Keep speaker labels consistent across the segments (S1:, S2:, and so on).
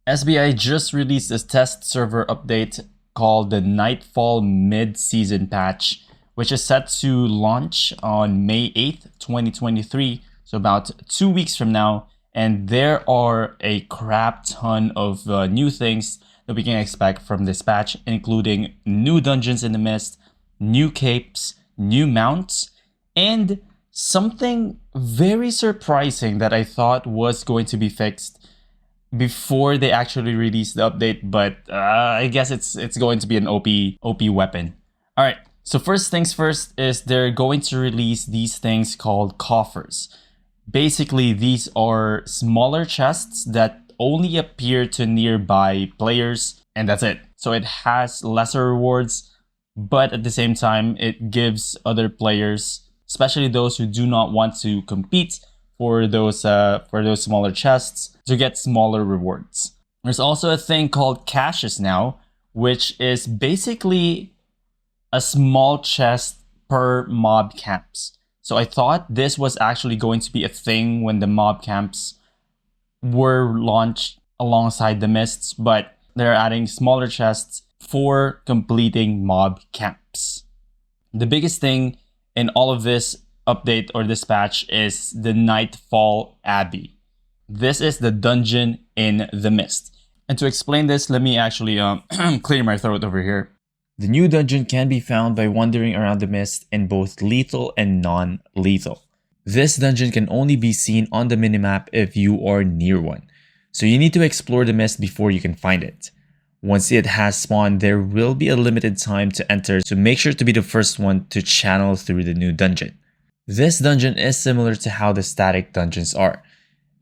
S1: SBI just released this test server update called the Nightfall Mid-Season Patch, which is set to launch on May 8th, 2023, so about 2 weeks from now. And there are a crap ton of new things that we can expect from this patch, including new dungeons in the mist, new capes, new mounts, and something very surprising that I thought was going to be fixed before they actually release the update, but I guess it's going to be an OP weapon. All right, so first things first is they're going to release these things called coffers. Basically, these are smaller chests that only appear to nearby players, and that's it. So it has lesser rewards, but at the same time, it gives other players, especially those who do not want to compete for those smaller chests, to get smaller rewards. There's also a thing called caches now, which is basically a small chest per mob camps. So I thought this was actually going to be a thing when the mob camps were launched alongside the mists, but they're adding smaller chests for completing mob camps. The biggest thing in all of this update or this patch is the Nightfall Abbey. This is the dungeon in the mist. And to explain this, let me actually clear my throat over here. The new dungeon can be found by wandering around the mist in both lethal and non-lethal. This dungeon can only be seen on the minimap if you are near one, so you need to explore the mist before you can find it. Once it has spawned, there will be a limited time to enter, so make sure to be the first one to channel through the new dungeon. This dungeon is similar to how the static dungeons are.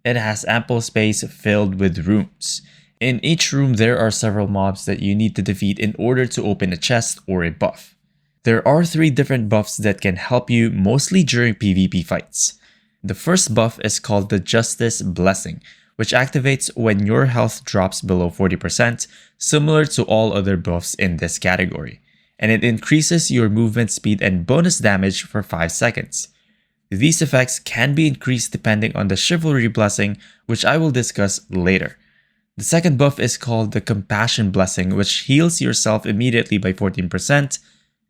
S1: It has ample space filled with rooms. In each room, there are several mobs that you need to defeat in order to open a chest or a buff. There are 3 different buffs that can help you mostly during PvP fights. The first buff is called the Justice Blessing, which activates when your health drops below 40%, similar to all other buffs in this category, and it increases your movement speed and bonus damage for 5 seconds. These effects can be increased depending on the Chivalry Blessing, which I will discuss later. The second buff is called the Compassion Blessing, which heals yourself immediately by 14%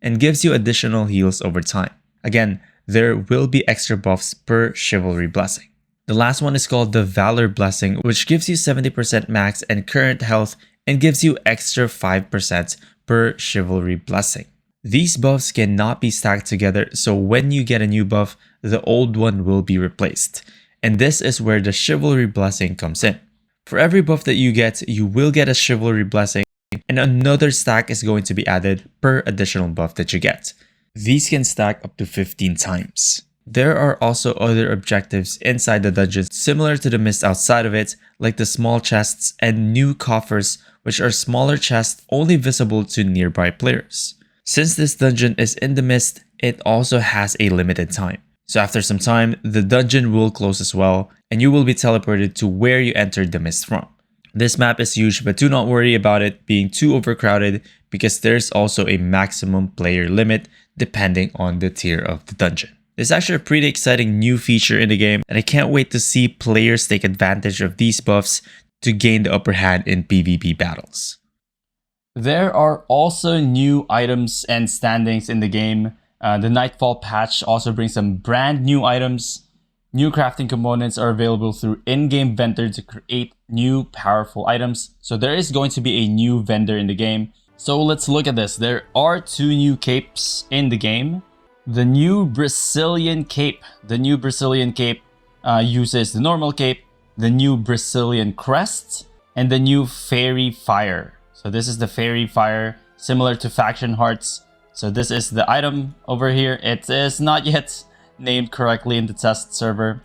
S1: and gives you additional heals over time. Again, there will be extra buffs per Chivalry Blessing. The last one is called the Valor Blessing, which gives you 70% max and current health and gives you extra 5% per Chivalry Blessing. These buffs cannot be stacked together, so when you get a new buff, the old one will be replaced. And this is where the Chivalry Blessing comes in. For every buff that you get, you will get a Chivalry Blessing, and another stack is going to be added per additional buff that you get. These can stack up to 15 times. There are also other objectives inside the dungeon similar to the mist outside of it, like the small chests and new coffers, which are smaller chests only visible to nearby players. Since this dungeon is in the mist, it also has a limited time. So after some time, the dungeon will close as well, and you will be teleported to where you entered the mist from. This map is huge, but do not worry about it being too overcrowded because there's also a maximum player limit depending on the tier of the dungeon. This is actually a pretty exciting new feature in the game, and I can't wait to see players take advantage of these buffs to gain the upper hand in PvP battles. There are also new items and standings in the game. The Nightfall patch also brings some brand new items. New crafting components are available through in-game vendor to create new powerful items. So there is going to be a new vendor in the game. So let's look at this. There are 2 new capes in the game. The new Brecillien Cape. The new Brecillien Cape uses the normal cape, the new Brecillien Crest, and the new Fairy Fire. So this is the Fairy Fire, similar to Faction Hearts. So this is the item over here. It is not yet named correctly in the test server,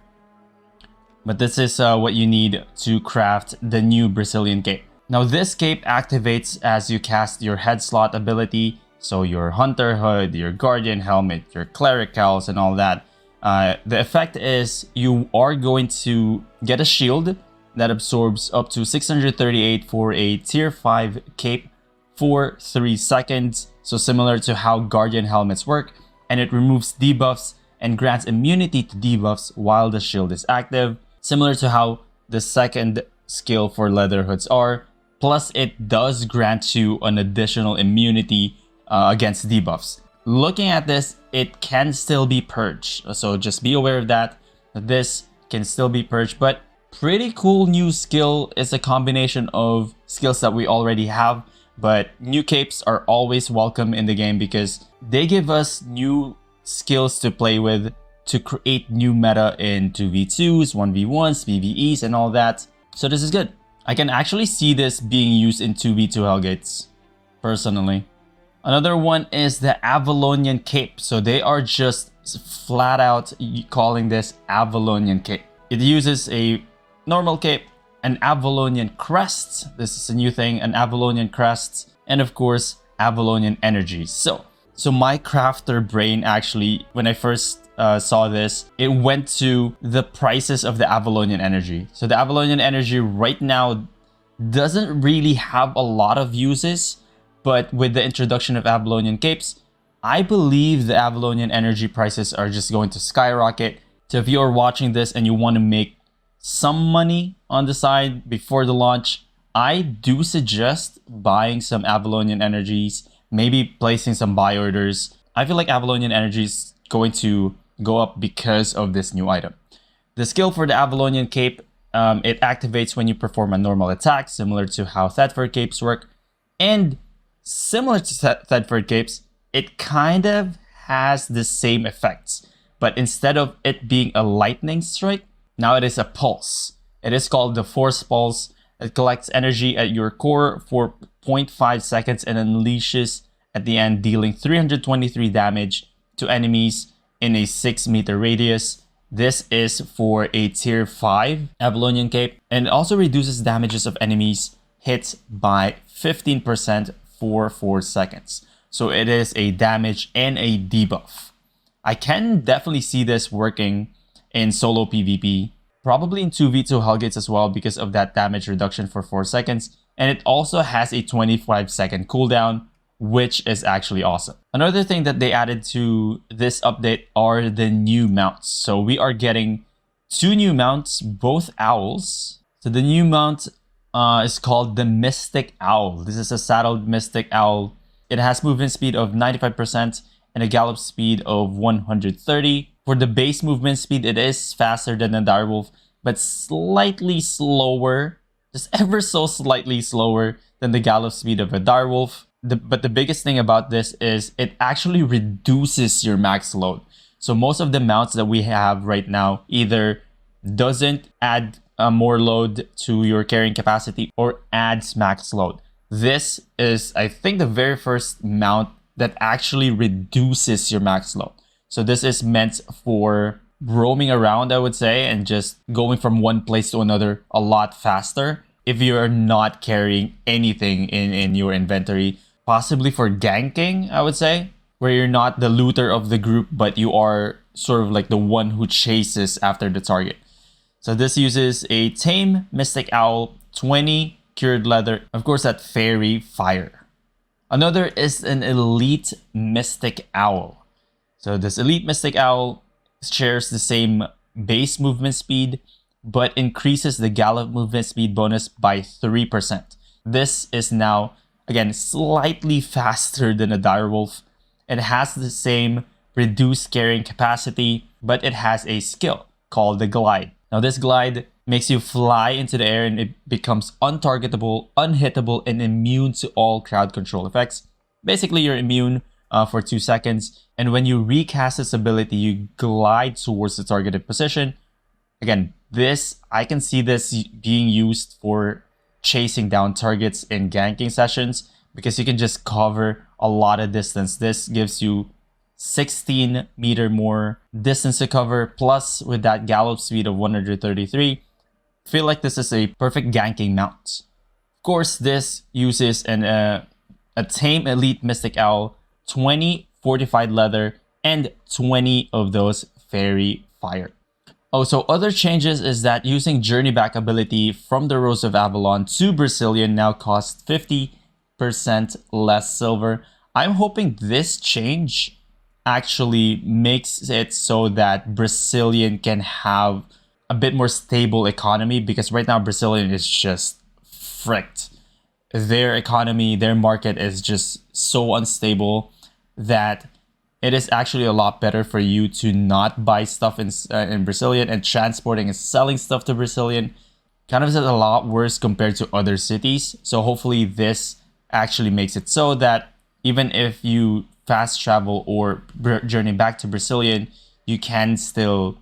S1: but this is what you need to craft the new Brecillien Cape. Now this cape activates as you cast your head slot ability, so your Hunter Hood, your Guardian Helmet, your Cleric Cowls, and all that. The effect is you are going to get a shield that absorbs up to 638 for a tier 5 cape for 3 seconds. So similar to how Guardian Helmets work, and it removes debuffs and grants immunity to debuffs while the shield is active. Similar to how the second skill for leather hoods are. Plus, it does grant you an additional immunity against debuffs. Looking at this, it can still be purged. So just be aware of that. This can still be purged, but pretty cool new skill. Is a combination of skills that we already have, but new capes are always welcome in the game because they give us new skills to play with to create new meta in 2v2s, 1v1s, PvEs, and all that. So this is good. I can actually see this being used in 2v2 Hellgates, personally. Another one is the Avalonian Cape. So they are just flat out calling this Avalonian Cape. It uses a normal cape, an Avalonian crest. This is a new thing, an Avalonian crest, and of course, Avalonian energy. So my crafter brain actually, when I first saw this, it went to the prices of the Avalonian energy. So the Avalonian energy right now doesn't really have a lot of uses, but with the introduction of Avalonian capes, I believe the Avalonian energy prices are just going to skyrocket. So if you're watching this and you want to make some money on the side before the launch, I do suggest buying some Avalonian energies, maybe placing some buy orders. I feel like Avalonian energy is going to go up because of this new item. The skill for the Avalonian Cape, it activates when you perform a normal attack, similar to how Thetford Capes work. And similar to Thetford Capes, it kind of has the same effects. But instead of it being a lightning strike, now it is a pulse. It is called the Force Pulse. It collects energy at your core for 0.5 seconds and unleashes at the end, dealing 323 damage to enemies in a 6-meter radius. This is for a tier 5 Avalonian Cape, and it also reduces damages of enemies hit by 15% for 4 seconds. So it is a damage and a debuff. I can definitely see this working in solo PvP, probably in 2v2 Hellgates as well because of that damage reduction for 4 seconds. And it also has a 25-second cooldown, which is actually awesome. Another thing that they added to this update are the new mounts. So we are getting 2 new mounts, both owls. So the new mount is called the Mystic Owl. This is a saddled Mystic Owl. It has movement speed of 95% and a gallop speed of 130. For the base movement speed, it is faster than the direwolf, but slightly slower, just ever so slightly slower than the gallop speed of a direwolf. But the biggest thing about this is it actually reduces your max load. So most of the mounts that we have right now either doesn't add more load to your carrying capacity or adds max load. This is, I think, the very first mount that actually reduces your max load. So this is meant for roaming around, I would say, and just going from one place to another a lot faster if you're not carrying anything in your inventory. Possibly for ganking, I would say, where you're not the looter of the group, but you are sort of like the one who chases after the target. So this uses a tame Mystic Owl, 20 cured leather, of course that fairy fire. Another is an elite Mystic Owl. So this elite Mystic Owl shares the same base movement speed, but increases the gallop movement speed bonus by 3%. This is now, again, slightly faster than a direwolf. It has the same reduced carrying capacity, but it has a skill called the glide. Now this glide makes you fly into the air and it becomes untargetable, unhittable, and immune to all crowd control effects. Basically, you're immune for 2 seconds, and when you recast this ability, you glide towards the targeted position. Again, this, I can see this being used for chasing down targets in ganking sessions because you can just cover a lot of distance. This gives you 16 meter more distance to cover, plus with that gallop speed of 133. I feel like this is a perfect ganking mount. Of course, this uses a tame elite Mystic Owl, 20 fortified leather, and 20 of those fairy fire. Oh, so other changes is that using Journey Back ability from the Rose of Avalon to Brecillien now costs 50% less silver. I'm hoping this change actually makes it so that Brecillien can have a bit more stable economy, because right now Brecillien is just fricked. Their economy, their market is just so unstable that it is actually a lot better for you to not buy stuff in Brecillien, and transporting and selling stuff to Brecillien kind of is a lot worse compared to other cities. So hopefully this actually makes it so that even if you fast travel or journey back to Brecillien, you can still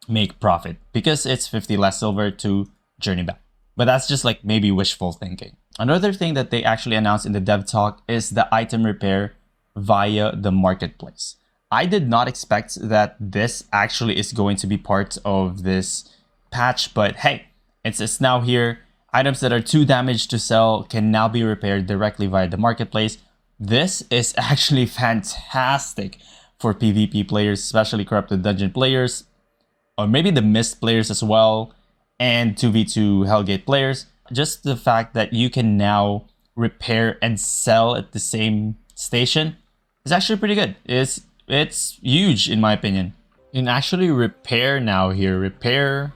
S1: make profit because it's 50 less silver to journey back. But that's just like maybe wishful thinking. Another thing that they actually announced in the dev talk is the item repair via the marketplace. I did not expect that this actually is going to be part of this patch, but hey, it's now here. Items that are too damaged to sell can now be repaired directly via the marketplace. This is actually fantastic for PvP players, especially corrupted dungeon players, or maybe the mist players as well, and 2v2 Hellgate players. Just the fact that you can now repair and sell at the same station is actually pretty good. It's huge in my opinion. You can actually repair now here. Repair.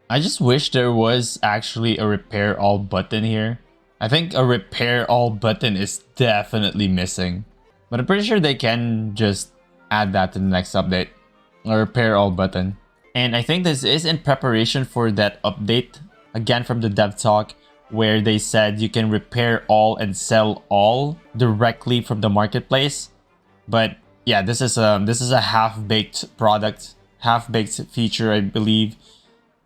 S1: I just wish there was actually a repair all button here. I think a repair all button is definitely missing. But I'm pretty sure they can just add that to the next update. A repair all button. And I think this is in preparation for that update, again from the dev talk, where they said you can repair all and sell all directly from the marketplace. But yeah, this is a half-baked product, half-baked feature, I believe.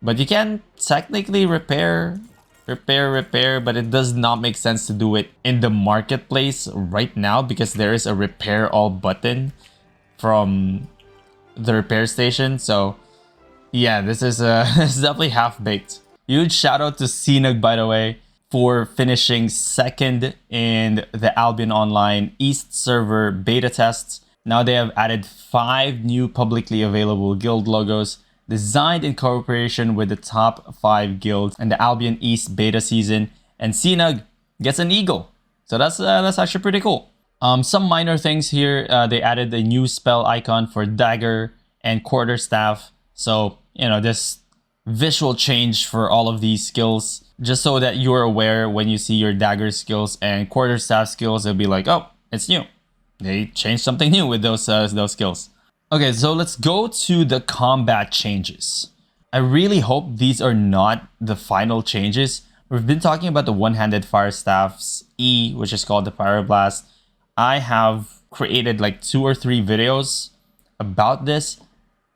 S1: But you can technically repair, but it does not make sense to do it in the marketplace right now because there is a repair all button from the repair station. So yeah, this is it's definitely half-baked. Huge shout out to SINAG, by the way, for finishing second in the Albion Online East server beta tests. Now they have added 5 new publicly available guild logos designed in cooperation with the top 5 guilds in the Albion East beta season, and SINAG gets an eagle. So that's actually pretty cool. Some minor things here. They added a new spell icon for dagger and quarterstaff. So, you know, this visual change for all of these skills, just so that you're aware when you see your dagger skills and quarterstaff skills, it'll be like, oh, it's new. They changed something new with those skills. Okay, so let's go to the combat changes. I really hope these are not the final changes. We've been talking about the one-handed fire staff's E, which is called the Fire Blast. I have created like 2 or 3 videos about this.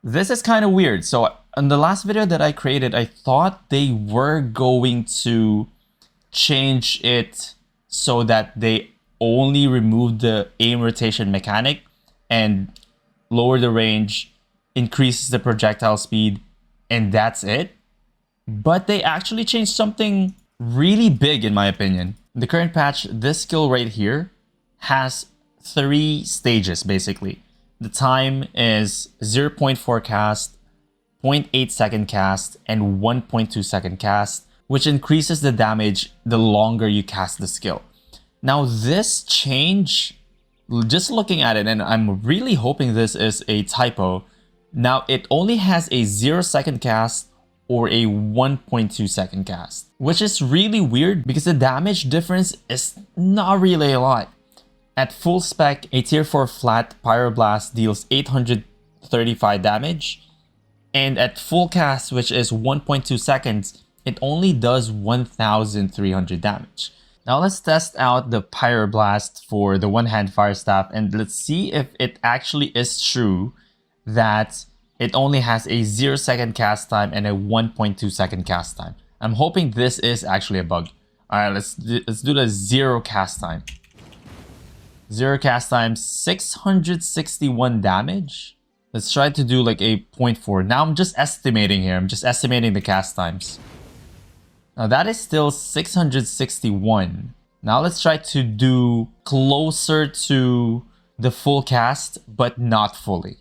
S1: This is kind of weird. So in the last video that I created, I thought they were going to change it so that they only remove the aim rotation mechanic and lower the range, increases the projectile speed, and that's it. But they actually changed something really big in my opinion. In the current patch, this skill right here has 3 stages basically. The time is 0.4 cast, 0.8 second cast, and 1.2 second cast, which increases the damage the longer you cast the skill. Now this change, just looking at it, and I'm really hoping this is a typo, now it only has a 0 second cast or a 1.2 second cast, which is really weird because the damage difference is not really a lot. At full spec, a tier 4 flat Pyroblast deals 835 damage, and at full cast, which is 1.2 seconds, it only does 1,300 damage. Now let's test out the Pyroblast for the one-hand fire staff, and let's see if it actually is true that it only has a 0 second cast time and a 1.2 second cast time. I'm hoping this is actually a bug. Alright, let's do the 0 cast time. 0 cast time, 661 damage. Let's try to do like a 0.4. Now I'm just estimating here. I'm just estimating the cast times. Now that is still 661. Now let's try to do closer to the full cast, but not fully.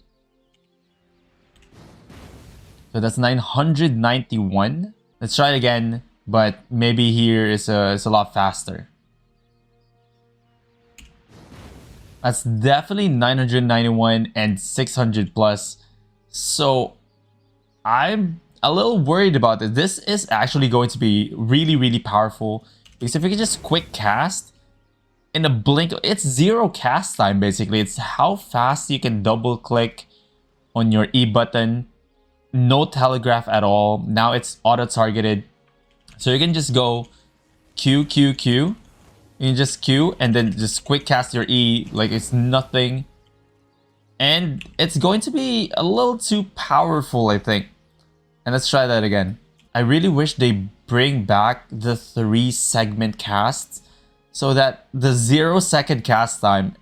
S1: So that's 991. Let's try it again, but maybe here is a lot faster. That's definitely 991 and 600 plus. So I'm a little worried about this. This is actually going to be really, really powerful because if you can just quick cast in a blink, it's zero cast time basically. It's how fast you can double click on your E button. No telegraph at all. Now it's auto targeted. So you can just go Q, Q, Q. You can just Q and then just quick cast your E like it's nothing. And it's going to be a little too powerful, I think. And let's try that again. I really wish they bring back the 3-segment casts so that the 0-second cast time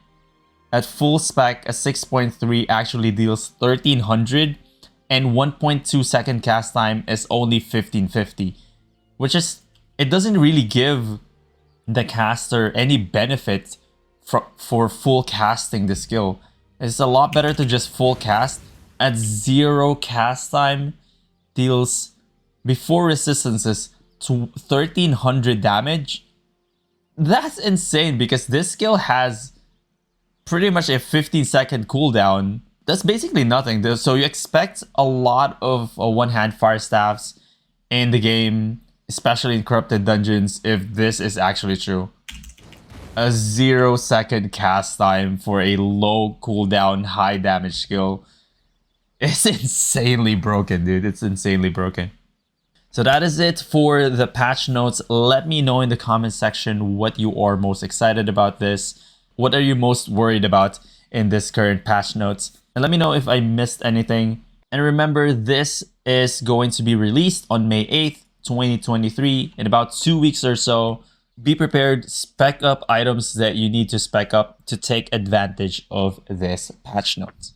S1: at full spec, a 6.3 actually deals 1300 and 1.2 second cast time is only 1550, which is, it doesn't really give the caster any benefit for full casting the skill. It's a lot better to just full cast at 0 cast time. Deals before resistances to 1300 damage. That's insane because this skill has pretty much a 15-second cooldown. That's basically nothing. So you expect a lot of one-hand fire staffs in the game, especially in corrupted dungeons, if this is actually true. A 0-second cast time for a low cooldown, high damage skill. It's insanely broken, dude. It's insanely broken. So that is it for the patch notes. Let me know in the comment section what you are most excited about this. What are you most worried about in this current patch notes? And let me know if I missed anything. And remember, this is going to be released on May 8th, 2023, in about 2 weeks or so. Be prepared, spec up items that you need to spec up to take advantage of this patch notes.